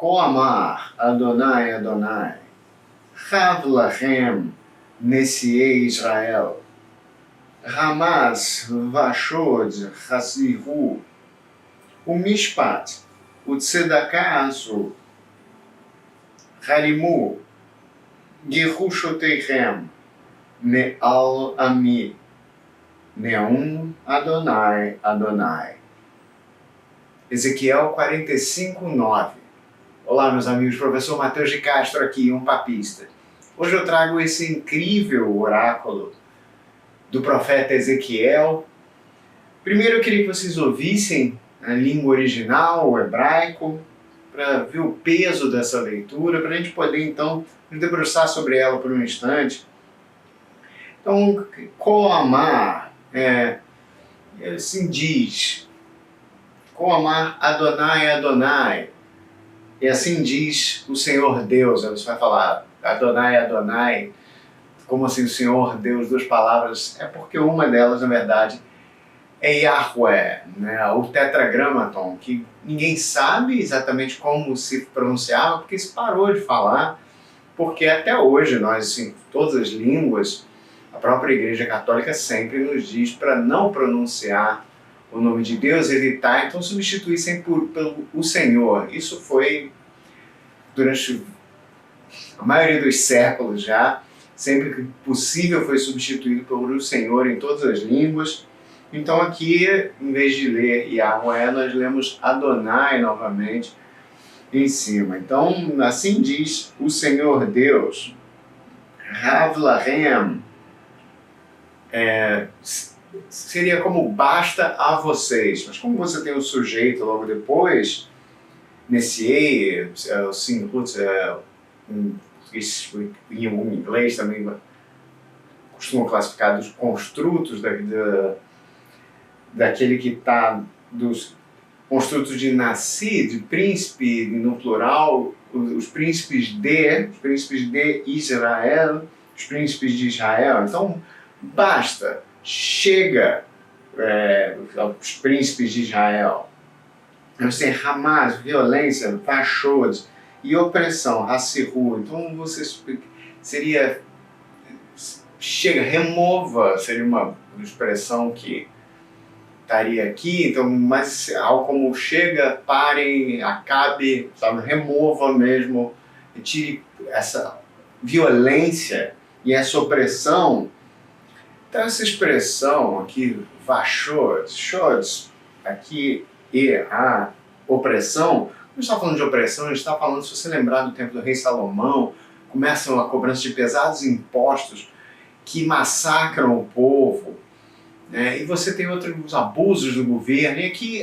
כה אמר אדוני אדוני, חב לכם נשיאי ישראל, רמז ושוד חזירו, ומשפט וצדקה עשו, הרימו גיחושותיכם מעל עמי, נאום Adonai Adonai. Ezequiel 45:9. Olá, meus amigos, professor Matheus de Castro aqui, um papista. Hoje eu trago esse incrível oráculo do profeta Ezequiel. Primeiro eu queria que vocês ouvissem a língua original, o hebraico, para ver o peso dessa leitura, para a gente poder então nos debruçar sobre ela por um instante. Então, כה אמר, assim diz, כה אמר Adonai Adonai, e assim diz o Senhor Deus. Você vai falar Adonai Adonai, como assim o Senhor Deus, duas palavras? É porque uma delas, na verdade, é Yahweh, né? O tetragramaton, que ninguém sabe exatamente como se pronunciava, porque se parou de falar, porque até hoje nós, assim, todas as línguas, a própria Igreja Católica sempre nos diz para não pronunciar o nome de Deus, evitar, então substituir sempre pelo o Senhor. Isso foi durante a maioria dos séculos já, sempre que possível foi substituído pelo Senhor em todas as línguas. Então aqui, em vez de ler Yahweh, nós lemos Adonai novamente em cima. Então, assim diz o Senhor Deus, Rav Lahem, seria como basta a vocês, mas como você tem o sujeito logo depois, Nessiei, em inglês também costumam classificar dos construtos daquele que está, dos construtos de nasci, de príncipe no plural, os príncipes de Israel, os príncipes de Israel. Então, basta, chega, os príncipes de Israel. Nós temos Hamas, violência, Vashod e opressão, Hassiru. Então você seria, chega, remova, seria uma expressão que estaria aqui. Então, mas algo como chega, pare, acabe, sabe, remova mesmo, tire essa violência e essa opressão. Então essa expressão aqui, Vashod, Shods, aqui e a opressão, não está falando de opressão, a gente está falando, se você lembrar do tempo do rei Salomão, começam a cobrança de pesados impostos que massacram o povo, né? E você tem outros abusos do governo, e aqui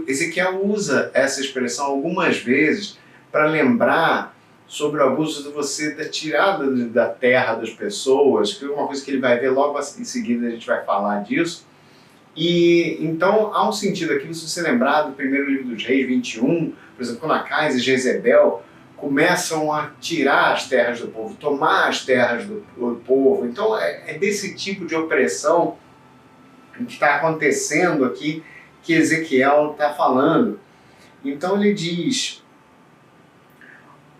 Ezequiel usa essa expressão algumas vezes para lembrar sobre o abuso de você da tirada da terra das pessoas, que é uma coisa que ele vai ver logo em seguida, a gente vai falar disso. E então há um sentido aqui, se você lembrar do primeiro livro dos Reis 21, por exemplo, quando Acais e Jezebel começam a tirar as terras do povo, tomar as terras do povo. Então é desse tipo de opressão que está acontecendo aqui que Ezequiel está falando. Então ele diz,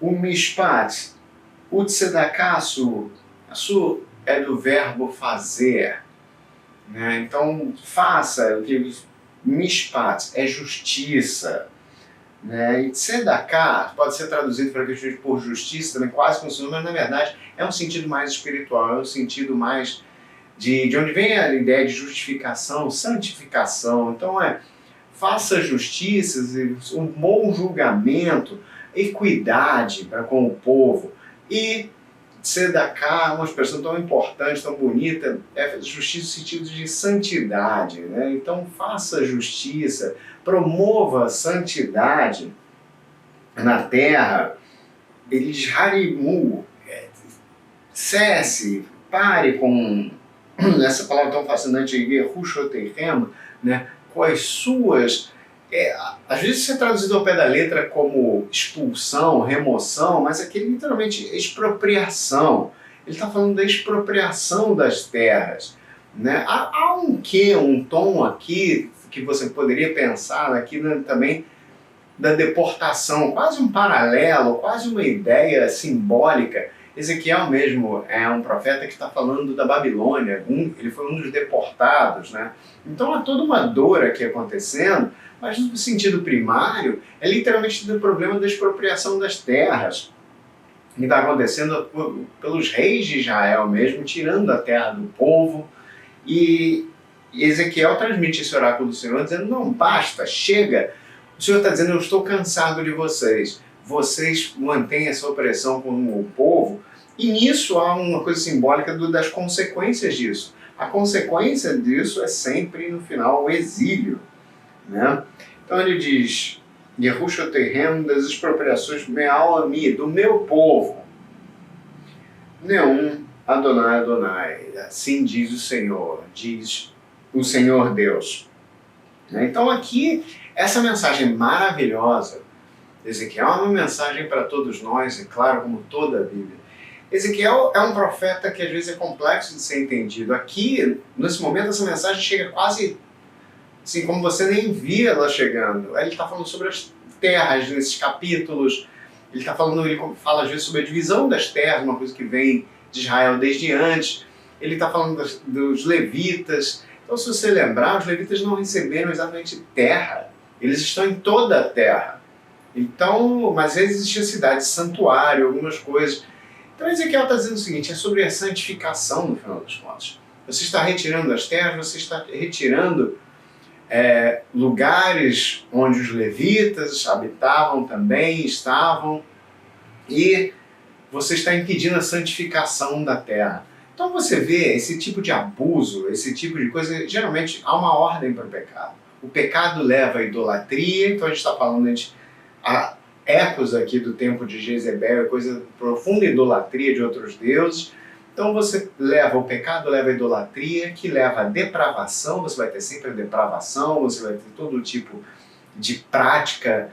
o mishpat, o tzedakah, asu é do verbo fazer, né? Então faça, mishpat é justiça, né? E tzedakah pode ser traduzido por justiça também, quase como sinônimo, mas na verdade é um sentido mais espiritual, é um sentido mais de onde vem a ideia de justificação, santificação. Então faça justiça, um bom julgamento, equidade para com o povo. E tzedakah, uma expressão tão importante, tão bonita, é justiça no sentido de santidade, né? Então faça justiça, promova a santidade na terra. Eles harimu, cesse, pare com essa palavra tão fascinante, Gehushotechem, né? Com as suas, às vezes isso é traduzido ao pé da letra como expulsão, remoção, mas aqui literalmente expropriação. Ele está falando da expropriação das terras, né? Há um tom aqui que você poderia pensar aqui, né, também da deportação, quase um paralelo, quase uma ideia simbólica. Ezequiel mesmo é um profeta que está falando da Babilônia, ele foi um dos deportados, né? Então há toda uma dor aqui acontecendo, mas no sentido primário é literalmente do problema da expropriação das terras, que está acontecendo pelos reis de Israel mesmo, tirando a terra do povo. E Ezequiel transmite esse oráculo do Senhor dizendo, não, basta, chega. O Senhor está dizendo, eu estou cansado de vocês. Vocês mantêm essa opressão com o povo. E nisso há uma coisa simbólica das consequências disso. A consequência disso é sempre, no final, o exílio, né? Então ele diz, Yehushotehem, das expropriações Me'al-Ami, do meu povo. Neum Adonai Adonai, assim diz o Senhor Deus. Então aqui, essa mensagem maravilhosa, Ezequiel é uma mensagem para todos nós, e claro, como toda a Bíblia. Ezequiel é um profeta que às vezes é complexo de ser entendido. Aqui, nesse momento, essa mensagem chega quase assim, como você nem via ela chegando. Ele está falando sobre as terras nesses capítulos, ele fala às vezes sobre a divisão das terras, uma coisa que vem de Israel desde antes. Ele está falando dos levitas. Então, se você lembrar, os levitas não receberam exatamente terra. Eles estão em toda a terra. Então, mas às vezes existia cidade, santuário, algumas coisas. Então, Ezequiel está dizendo o seguinte, é sobre a santificação, no final das contas. Você está retirando as terras, você está retirando lugares onde os levitas habitavam também, estavam, e você está impedindo a santificação da terra. Então você vê esse tipo de abuso, esse tipo de coisa, geralmente há uma ordem para o pecado. O pecado leva à idolatria, então a gente está falando há ecos aqui do tempo de Jezebel, coisa profunda idolatria de outros deuses. Então o pecado leva à idolatria, que leva à depravação, você vai ter sempre a depravação, você vai ter todo tipo de prática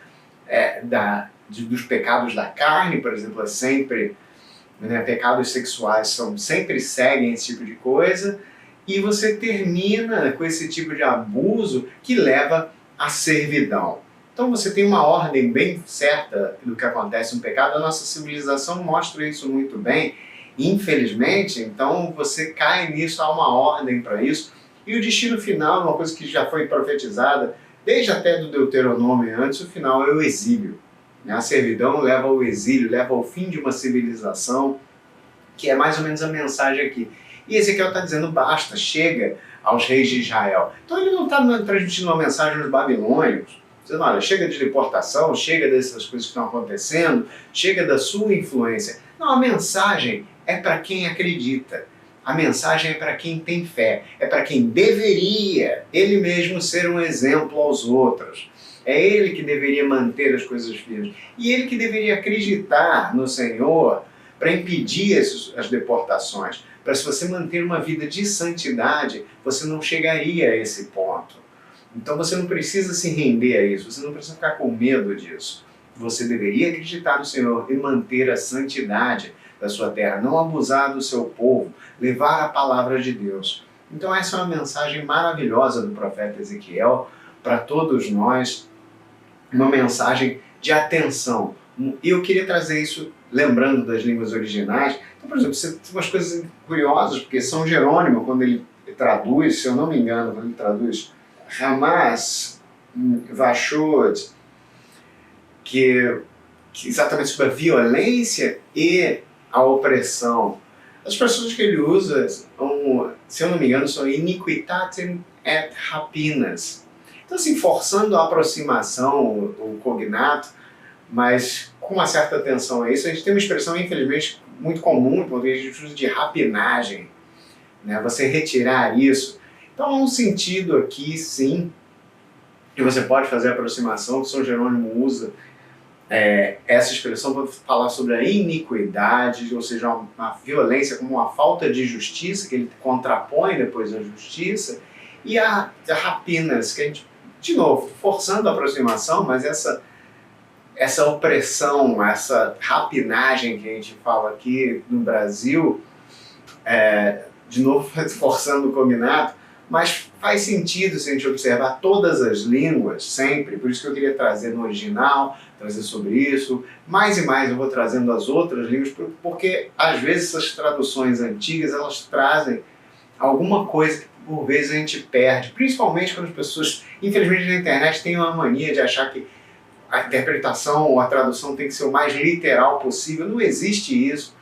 dos pecados da carne, por exemplo, é sempre, né, pecados sexuais sempre seguem esse tipo de coisa, e você termina com esse tipo de abuso que leva à servidão. Então você tem uma ordem bem certa do que acontece no pecado, a nossa civilização mostra isso muito bem. Infelizmente, então você cai nisso, há uma ordem para isso, e o destino final, uma coisa que já foi profetizada, desde até do Deuteronômio antes, o final é o exílio. A servidão leva ao exílio, leva ao fim de uma civilização, que é mais ou menos a mensagem aqui. E Ezequiel está dizendo, basta, chega aos reis de Israel. Então ele não está transmitindo uma mensagem aos babilônios, dizendo, olha, chega de deportação, chega dessas coisas que estão acontecendo, chega da sua influência. Não, a mensagem é para quem acredita. A mensagem é para quem tem fé. É para quem deveria, ele mesmo, ser um exemplo aos outros. É ele que deveria manter as coisas firmes. E ele que deveria acreditar no Senhor para impedir as deportações. Para se você manter uma vida de santidade, você não chegaria a esse ponto. Então você não precisa se render a isso, você não precisa ficar com medo disso. Você deveria acreditar no Senhor e manter a santidade da sua terra, não abusar do seu povo, levar a palavra de Deus. Então essa é uma mensagem maravilhosa do profeta Ezequiel para todos nós, uma mensagem de atenção. E eu queria trazer isso lembrando das línguas originais. Então, por exemplo, você tem umas coisas curiosas, porque São Jerônimo, quando ele traduz, se eu não me engano, quando ele traduz Hamas, Vashod, que exatamente sobre a violência e a opressão. As expressões que ele usa, se eu não me engano, são iniquitatem et rapinas. Então, assim, forçando a aproximação, o cognato, mas com uma certa atenção a isso. A gente tem uma expressão, infelizmente, muito comum, porque a gente usa de rapinagem, né? Você retirar isso. Então, há um sentido aqui, sim, que você pode fazer a aproximação, que São Jerônimo usa essa expressão para falar sobre a iniquidade, ou seja, uma violência como uma falta de justiça, que ele contrapõe depois a justiça, e a rapinas, que a gente, de novo, forçando a aproximação, mas essa opressão, essa rapinagem que a gente fala aqui no Brasil, de novo forçando o cognato, mas faz sentido se a gente observar todas as línguas, sempre, por isso que eu queria trazer no original, trazer sobre isso, mais e mais eu vou trazendo as outras línguas, porque às vezes essas traduções antigas, elas trazem alguma coisa que por vezes a gente perde, principalmente quando as pessoas, infelizmente na internet, têm uma mania de achar que a interpretação ou a tradução tem que ser o mais literal possível. Não existe isso.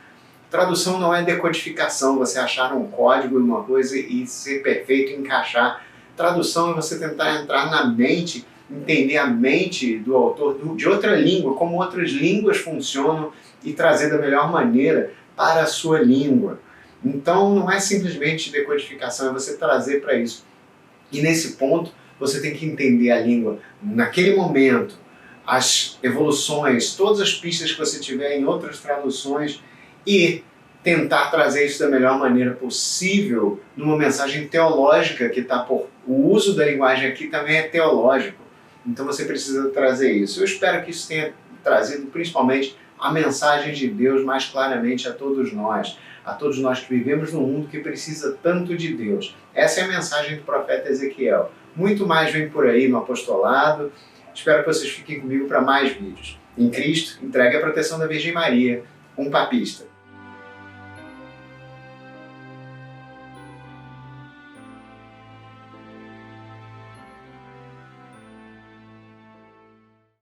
Tradução não é decodificação, você achar um código em uma coisa e ser perfeito e encaixar. Tradução é você tentar entrar na mente, entender a mente do autor de outra língua, como outras línguas funcionam e trazer da melhor maneira para a sua língua. Então não é simplesmente decodificação, é você trazer para isso. E nesse ponto você tem que entender a língua naquele momento, as evoluções, todas as pistas que você tiver em outras traduções e tentar trazer isso da melhor maneira possível numa mensagem teológica que está por... O uso da linguagem aqui também é teológico, então você precisa trazer isso. Eu espero que isso tenha trazido principalmente a mensagem de Deus mais claramente a todos nós que vivemos num mundo que precisa tanto de Deus. Essa é a mensagem do profeta Ezequiel. Muito mais vem por aí no apostolado. Espero que vocês fiquem comigo para mais vídeos. Em Cristo, entregue a proteção da Virgem Maria, um papista.